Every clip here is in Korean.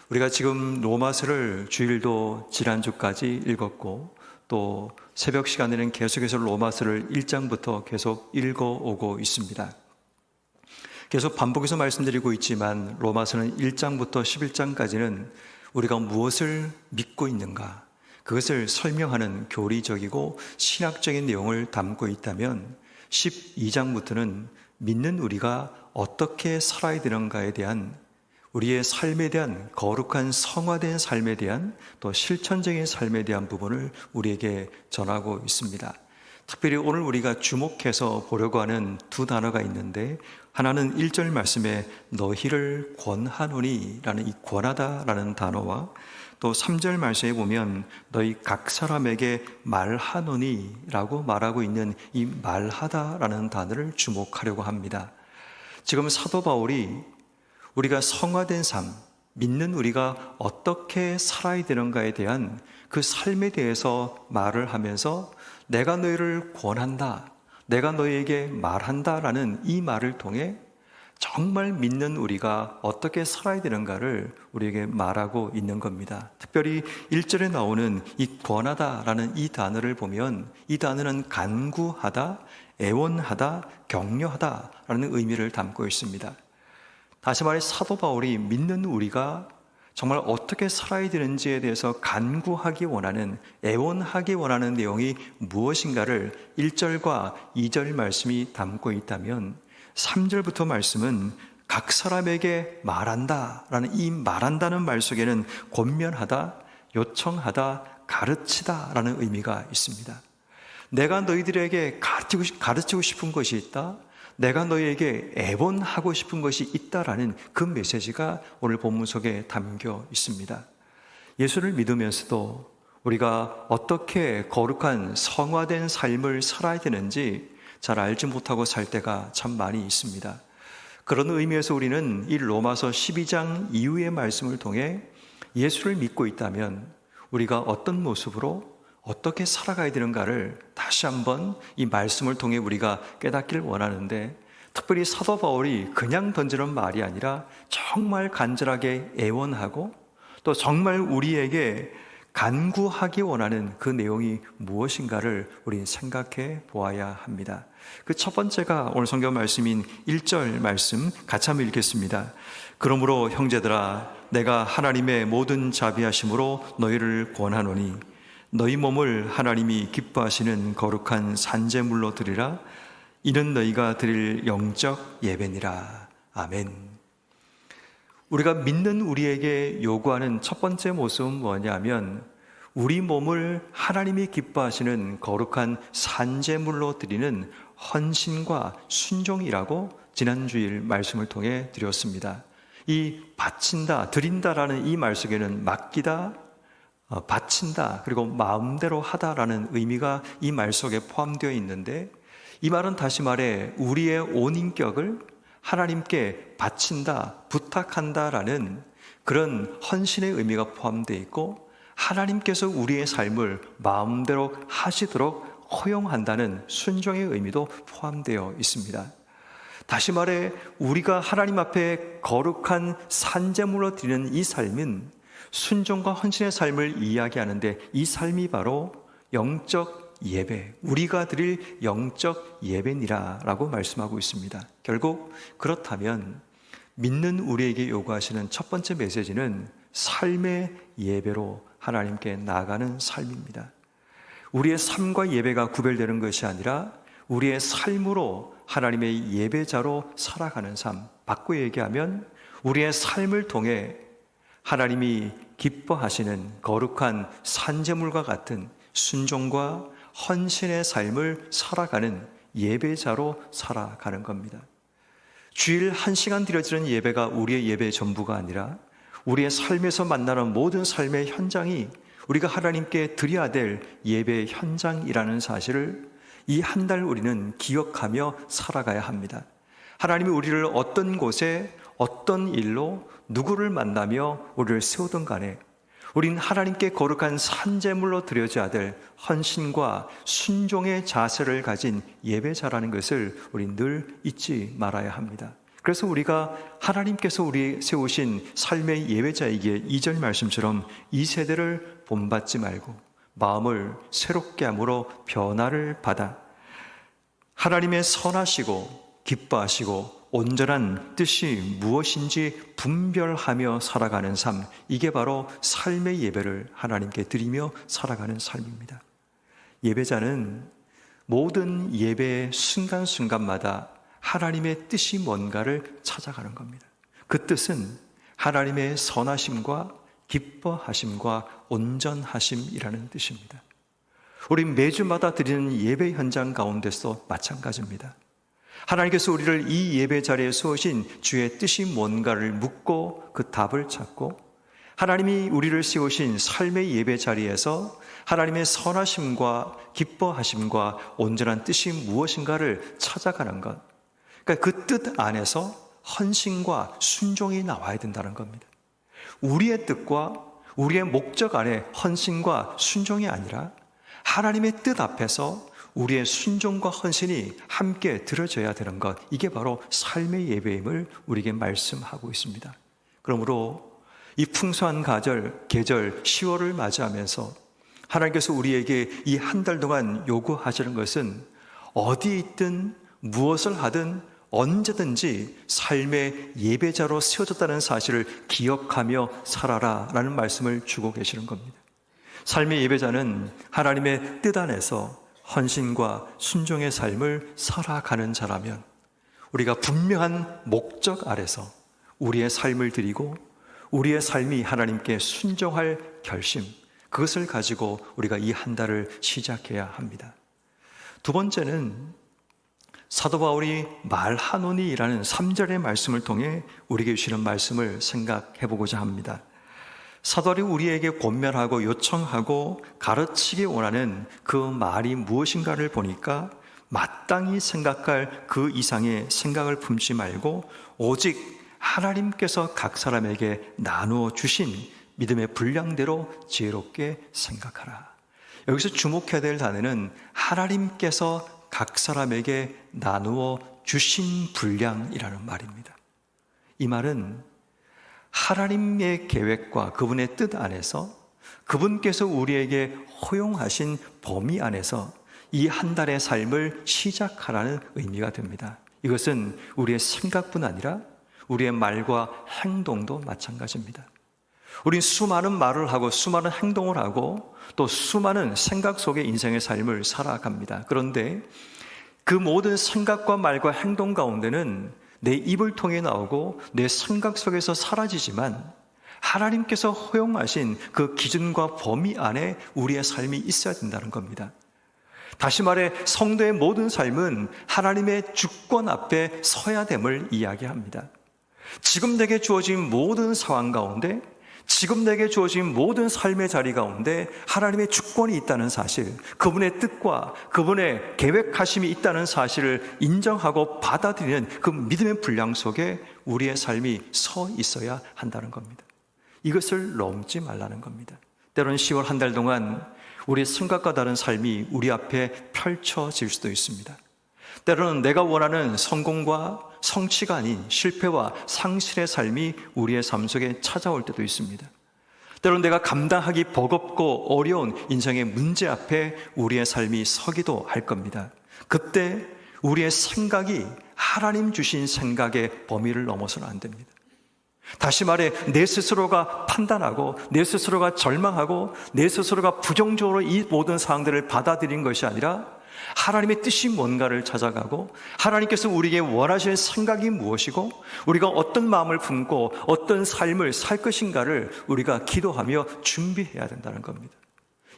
우리가 지금 로마서를 주일도 지난주까지 읽었고 또 새벽 시간에는 계속해서 로마서를 1장부터 계속 읽어오고 있습니다. 계속 반복해서 말씀드리고 있지만 로마서는 1장부터 11장까지는 우리가 무엇을 믿고 있는가, 그것을 설명하는 교리적이고 신학적인 내용을 담고 있다면 12장부터는 믿는 우리가 어떻게 살아야 되는가에 대한, 우리의 삶에 대한 거룩한 성화된 삶에 대한 또 실천적인 삶에 대한 부분을 우리에게 전하고 있습니다. 특별히 오늘 우리가 주목해서 보려고 하는 두 단어가 있는데, 하나는 1절 말씀에 너희를 권하노니 라는 이 권하다 라는 단어와 또 3절 말씀에 보면 너희 각 사람에게 말하노니 라고 말하고 있는 이 말하다 라는 단어를 주목하려고 합니다. 지금 사도 바울이 우리가 성화된 삶, 믿는 우리가 어떻게 살아야 되는가에 대한 그 삶에 대해서 말을 하면서 내가 너희를 권한다, 내가 너희에게 말한다 라는 이 말을 통해 정말 믿는 우리가 어떻게 살아야 되는가를 우리에게 말하고 있는 겁니다. 특별히 1절에 나오는 이 권하다 라는 이 단어를 보면 이 단어는 간구하다, 애원하다, 격려하다 라는 의미를 담고 있습니다. 다시 말해 사도 바울이 믿는 우리가 정말 어떻게 살아야 되는지에 대해서 간구하기 원하는, 애원하기 원하는 내용이 무엇인가를 1절과 2절 말씀이 담고 있다면 3절부터 말씀은 각 사람에게 말한다 라는 이 말한다는 말 속에는 권면하다, 요청하다, 가르치다 라는 의미가 있습니다. 내가 너희들에게 가르치고 싶은 것이 있다, 내가 너희에게 애원하고 싶은 것이 있다라는 그 메시지가 오늘 본문 속에 담겨 있습니다. 예수를 믿으면서도 우리가 어떻게 거룩한 성화된 삶을 살아야 되는지 잘 알지 못하고 살 때가 참 많이 있습니다. 그런 의미에서 우리는 이 로마서 12장 이후의 말씀을 통해 예수를 믿고 있다면 우리가 어떤 모습으로 어떻게 살아가야 되는가를 다시 한번 이 말씀을 통해 우리가 깨닫기를 원하는데, 특별히 사도 바울이 그냥 던지는 말이 아니라 정말 간절하게 애원하고 또 정말 우리에게 간구하기 원하는 그 내용이 무엇인가를 우리는 생각해 보아야 합니다. 그 첫 번째가 오늘 성경 말씀인 1절 말씀 같이 한번 읽겠습니다. 그러므로 형제들아, 내가 하나님의 모든 자비하심으로 너희를 권하노니 너희 몸을 하나님이 기뻐하시는 거룩한 산제물로 드리라. 이는 너희가 드릴 영적 예배니라. 아멘. 우리가 믿는 우리에게 요구하는 첫 번째 모습은 뭐냐면 우리 몸을 하나님이 기뻐하시는 거룩한 산제물로 드리는 헌신과 순종이라고 지난주일 말씀을 통해 드렸습니다. 이 바친다, 드린다라는 이 말 속에는 맡기다, 바친다, 그리고 마음대로 하다라는 의미가 이 말 속에 포함되어 있는데, 이 말은 다시 말해 우리의 온 인격을 하나님께 바친다, 부탁한다라는 그런 헌신의 의미가 포함되어 있고, 하나님께서 우리의 삶을 마음대로 하시도록 허용한다는 순종의 의미도 포함되어 있습니다. 다시 말해 우리가 하나님 앞에 거룩한 산제물로 드리는 이 삶은 순종과 헌신의 삶을 이야기하는데, 이 삶이 바로 영적 예배, 우리가 드릴 영적 예배니라 라고 말씀하고 있습니다. 결국 그렇다면 믿는 우리에게 요구하시는 첫 번째 메시지는 삶의 예배로 하나님께 나아가는 삶입니다. 우리의 삶과 예배가 구별되는 것이 아니라 우리의 삶으로 하나님의 예배자로 살아가는 삶, 바꾸어 얘기하면 우리의 삶을 통해 하나님이 기뻐하시는 거룩한 산제물과 같은 순종과 헌신의 삶을 살아가는 예배자로 살아가는 겁니다. 주일 1시간 드려지는 예배가 우리의 예배의 전부가 아니라 우리의 삶에서 만나는 모든 삶의 현장이 우리가 하나님께 드려야 될 예배의 현장이라는 사실을 이 한 달 우리는 기억하며 살아가야 합니다. 하나님이 우리를 어떤 곳에 어떤 일로 누구를 만나며 우리를 세우든 간에 우린 하나님께 거룩한 산제물로 드려져야 될 헌신과 순종의 자세를 가진 예배자라는 것을 우린 늘 잊지 말아야 합니다. 그래서 우리가 하나님께서 우리 세우신 삶의 예배자이기에 2절 말씀처럼 이 세대를 본받지 말고 마음을 새롭게 함으로 변화를 받아 하나님의 선하시고 기뻐하시고 온전한 뜻이 무엇인지 분별하며 살아가는 삶, 이게 바로 삶의 예배를 하나님께 드리며 살아가는 삶입니다. 예배자는 모든 예배의 순간순간마다 하나님의 뜻이 뭔가를 찾아가는 겁니다. 그 뜻은 하나님의 선하심과 기뻐하심과 온전하심이라는 뜻입니다. 우리 매주마다 드리는 예배 현장 가운데서 마찬가지입니다. 하나님께서 우리를 이 예배 자리에 세우신 주의 뜻이 뭔가를 묻고 그 답을 찾고, 하나님이 우리를 세우신 삶의 예배 자리에서 하나님의 선하심과 기뻐하심과 온전한 뜻이 무엇인가를 찾아가는 것, 그러니까 그 뜻 안에서 헌신과 순종이 나와야 된다는 겁니다. 우리의 뜻과 우리의 목적 안에 헌신과 순종이 아니라 하나님의 뜻 앞에서 우리의 순종과 헌신이 함께 들어져야 되는 것, 이게 바로 삶의 예배임을 우리에게 말씀하고 있습니다. 그러므로 이 풍성한 계절 10월을 맞이하면서 하나님께서 우리에게 이 한 달 동안 요구하시는 것은 어디에 있든 무엇을 하든 언제든지 삶의 예배자로 세워졌다는 사실을 기억하며 살아라 라는 말씀을 주고 계시는 겁니다. 삶의 예배자는 하나님의 뜻 안에서 헌신과 순종의 삶을 살아가는 자라면 우리가 분명한 목적 아래서 우리의 삶을 드리고 우리의 삶이 하나님께 순종할 결심, 그것을 가지고 우리가 이 한 달을 시작해야 합니다. 두 번째는 사도 바울이 말하노니라는 3절의 말씀을 통해 우리에게 주시는 말씀을 생각해 보고자 합니다. 사도 바울이 우리에게 권면하고 요청하고 가르치기 원하는 그 말이 무엇인가를 보니까 마땅히 생각할 그 이상의 생각을 품지 말고 오직 하나님께서 각 사람에게 나누어 주신 믿음의 분량대로 지혜롭게 생각하라. 여기서 주목해야 될 단어는 하나님께서 각 사람에게 나누어 주신 분량이라는 말입니다. 이 말은 하나님의 계획과 그분의 뜻 안에서 그분께서 우리에게 허용하신 범위 안에서 이 한 달의 삶을 시작하라는 의미가 됩니다. 이것은 우리의 생각뿐 아니라 우리의 말과 행동도 마찬가지입니다. 우린 수많은 말을 하고 수많은 행동을 하고 또 수많은 생각 속의 인생의 삶을 살아갑니다. 그런데 그 모든 생각과 말과 행동 가운데는 내 입을 통해 나오고 내 생각 속에서 사라지지만 하나님께서 허용하신 그 기준과 범위 안에 우리의 삶이 있어야 된다는 겁니다. 다시 말해 성도의 모든 삶은 하나님의 주권 앞에 서야 됨을 이야기합니다. 지금 내게 주어진 모든 상황 가운데, 지금 내게 주어진 모든 삶의 자리 가운데 하나님의 주권이 있다는 사실, 그분의 뜻과 그분의 계획하심이 있다는 사실을 인정하고 받아들이는 그 믿음의 분량 속에 우리의 삶이 서 있어야 한다는 겁니다. 이것을 넘지 말라는 겁니다. 때로는 10월 한 달 동안 우리의 생각과 다른 삶이 우리 앞에 펼쳐질 수도 있습니다. 때로는 내가 원하는 성공과 성취가 아닌 실패와 상실의 삶이 우리의 삶 속에 찾아올 때도 있습니다. 때로는 내가 감당하기 버겁고 어려운 인생의 문제 앞에 우리의 삶이 서기도 할 겁니다. 그때 우리의 생각이 하나님 주신 생각의 범위를 넘어서는 안 됩니다. 다시 말해 내 스스로가 판단하고 내 스스로가 절망하고 내 스스로가 부정적으로 이 모든 상황들을 받아들인 것이 아니라 하나님의 뜻이 뭔가를 찾아가고 하나님께서 우리에게 원하시는 생각이 무엇이고 우리가 어떤 마음을 품고 어떤 삶을 살 것인가를 우리가 기도하며 준비해야 된다는 겁니다.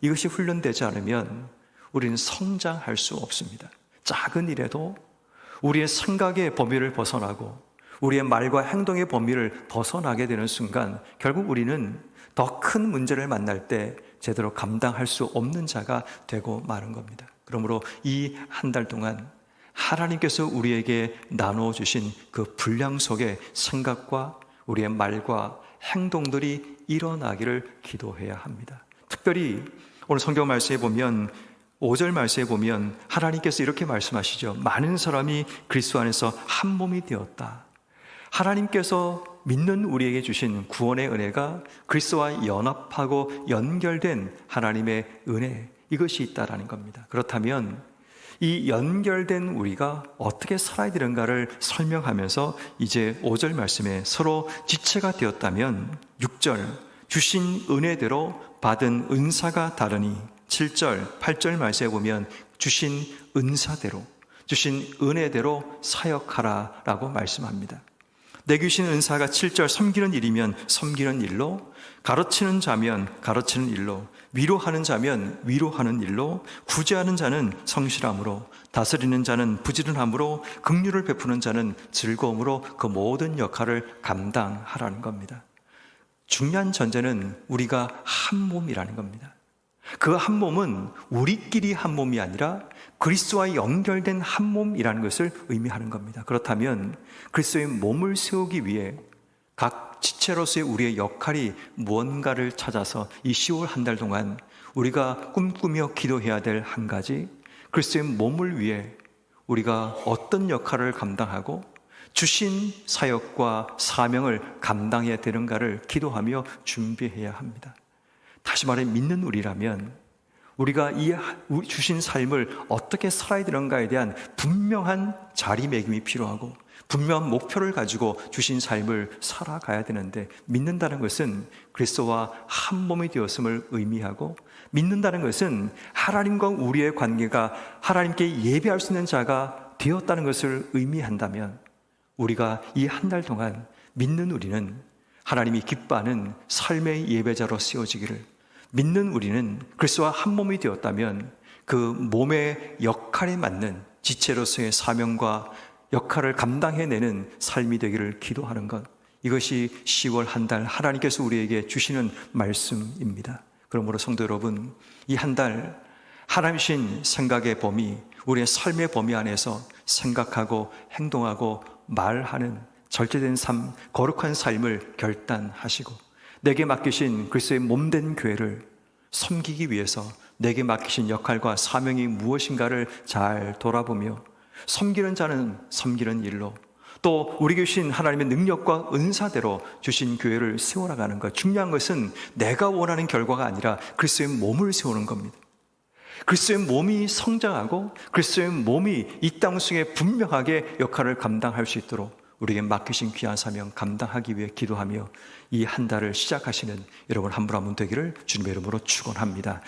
이것이 훈련되지 않으면 우리는 성장할 수 없습니다. 작은 일에도 우리의 생각의 범위를 벗어나고 우리의 말과 행동의 범위를 벗어나게 되는 순간 결국 우리는 더 큰 문제를 만날 때 제대로 감당할 수 없는 자가 되고 마는 겁니다. 그러므로 이 한 달 동안 하나님께서 우리에게 나누어 주신 그 분량 속에 생각과 우리의 말과 행동들이 일어나기를 기도해야 합니다. 특별히 오늘 성경 말씀에 보면 5절 말씀에 보면 하나님께서 이렇게 말씀하시죠. 많은 사람이 그리스도 안에서 한 몸이 되었다. 하나님께서 믿는 우리에게 주신 구원의 은혜가 그리스도와 연합하고 연결된 하나님의 은혜, 이것이 있다라는 겁니다. 그렇다면 이 연결된 우리가 어떻게 살아야 되는가를 설명하면서 이제 5절 말씀에 서로 지체가 되었다면 6절 주신 은혜대로 받은 은사가 다르니 7절, 8절 말씀에 보면 주신 은사대로, 주신 은혜대로 사역하라 라고 말씀합니다. 내게 주신 은사가 7절 섬기는 일이면 섬기는 일로, 가르치는 자면 가르치는 일로, 위로하는 자면 위로하는 일로, 구제하는 자는 성실함으로, 다스리는 자는 부지런함으로, 긍휼을 베푸는 자는 즐거움으로 그 모든 역할을 감당하라는 겁니다. 중요한 전제는 우리가 한 몸이라는 겁니다. 그 한 몸은 우리끼리 한 몸이 아니라 그리스도와 연결된 한 몸이라는 것을 의미하는 겁니다. 그렇다면 그리스도의 몸을 세우기 위해 각 지체로서의 우리의 역할이 무언가를 찾아서 이 10월 한 달 동안 우리가 꿈꾸며 기도해야 될 한 가지, 그리스도의 몸을 위해 우리가 어떤 역할을 감당하고 주신 사역과 사명을 감당해야 되는가를 기도하며 준비해야 합니다. 다시 말해 믿는 우리라면 우리가 이 주신 삶을 어떻게 살아야 되는가에 대한 분명한 자리매김이 필요하고 분명한 목표를 가지고 주신 삶을 살아가야 되는데, 믿는다는 것은 그리스도와 한 몸이 되었음을 의미하고, 믿는다는 것은 하나님과 우리의 관계가 하나님께 예배할 수 있는 자가 되었다는 것을 의미한다면, 우리가 이 한 달 동안 믿는 우리는 하나님이 기뻐하는 삶의 예배자로 세워지기를, 믿는 우리는 그리스도와 한 몸이 되었다면 그 몸의 역할에 맞는 지체로서의 사명과 역할을 감당해내는 삶이 되기를 기도하는 것, 이것이 10월 한 달 하나님께서 우리에게 주시는 말씀입니다. 그러므로 성도 여러분, 이 한 달 하나님이신 생각의 범위, 우리의 삶의 범위 안에서 생각하고 행동하고 말하는 절제된 삶, 거룩한 삶을 결단하시고, 내게 맡기신 그리스도의 몸된 교회를 섬기기 위해서 내게 맡기신 역할과 사명이 무엇인가를 잘 돌아보며, 섬기는 자는 섬기는 일로, 또 우리에게 주신 하나님의 능력과 은사대로 주신 교회를 세워나가는 것. 중요한 것은 내가 원하는 결과가 아니라 그리스도의 몸을 세우는 겁니다. 그리스도의 몸이 성장하고 그리스도의 몸이 이 땅 속에 분명하게 역할을 감당할 수 있도록 우리에게 맡기신 귀한 사명 감당하기 위해 기도하며 이 한 달을 시작하시는 여러분 한 분 한 분 되기를 주님의 이름으로 축원합니다.